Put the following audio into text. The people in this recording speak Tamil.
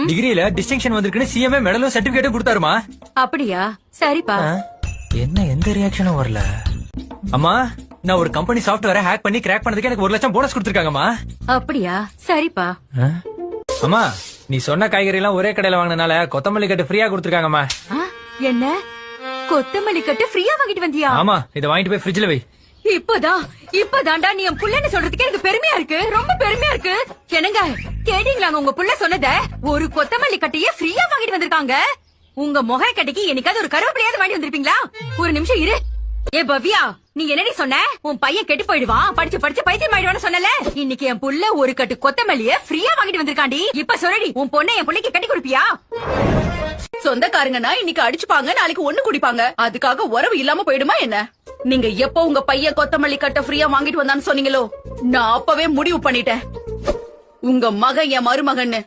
டிகிரில டிஸ்டிங்ஷன் வந்திருக்குன்னு சிஎம்ஏ மெடலும் சர்டிபிகேட்டும் கொடுத்தாருமா. அப்படியா? சரிப்பா. என்ன எந்த ரியாக்ஷனும் வரல. அம்மா, நான் ஒரு கம்பெனி சாஃப்ட்வேரை ஹேக் பண்ணி கிராக் பண்ணதுக்கு எனக்கு 1 லட்சம் போனஸ் கொடுத்திருக்காங்கம்மா. அப்படியா? சரிப்பா. அம்மா, நீ சொன்ன காய்கறி எல்லாம் ஒரே கடையில வாங்கினனால கொத்தமல்லி கட்டு ஃப்ரீயா கொடுத்திருக்காங்கம்மா. என்ன கொத்தமல்லி கட்டு ஃப்ரீயா வாங்கிட்டு வந்தியா? ஆமா, இத வாங்கிட்டு போய் ஃப்ரிட்ஜ்ல வை. இப்பதான்டா நீ என் புள்ளன்னு சொல்றதுக்கு எனக்கு பெருமையா இருக்கு, ரொம்ப பெருமையா இருக்கு. என்னங்க கேட்டீங்களாங்க உங்க புள்ள சொன்னத? ஒரு கொத்தமல்லி கட்டையே ஃப்ரீயா வாங்கிட்டு வந்திருக்காங்க. உங்க முகை கட்டைக்கு என்னைக்காவது ஒரு கருவேப்பிலையாவது வாங்கிட்டு வந்திருப்பீங்களா? ஒரு நிமிஷம் இரு. ஏ பவ்யா, நீ என்னடி சொன்ன? உன் பையன் கெட்டு போயிடுவான், படிச்சு படிச்சு பைத்தியம் ஆயிடுவான்னு சொன்னல. இன்னைக்கு என் புள்ள ஒரு கட்டு கொத்தமல்லிய ஃப்ரீயா வாங்கிட்டு வந்திருக்காண்டி. இப்ப சொல்லடி, உன் பொண்ணை என் புள்ளைக்கு கட்டி கொடுப்பியா? சொந்தக்காரங்கன்னா இன்னைக்கு அடிச்சுப்பாங்க, நாளைக்கு ஒண்ணு குடிப்பாங்க. அதுக்காக உறவு இல்லாம போயிடுமா என்ன? நீங்க எப்ப உங்க பையன் கொத்தமல்லி கட்ட ஃப்ரீயா வாங்கிட்டு வந்தான்னு சொன்னீங்களோ, நான் அப்பவே முடிவு பண்ணிட்டேன். உங்க மகன் என் மருமகன்னு.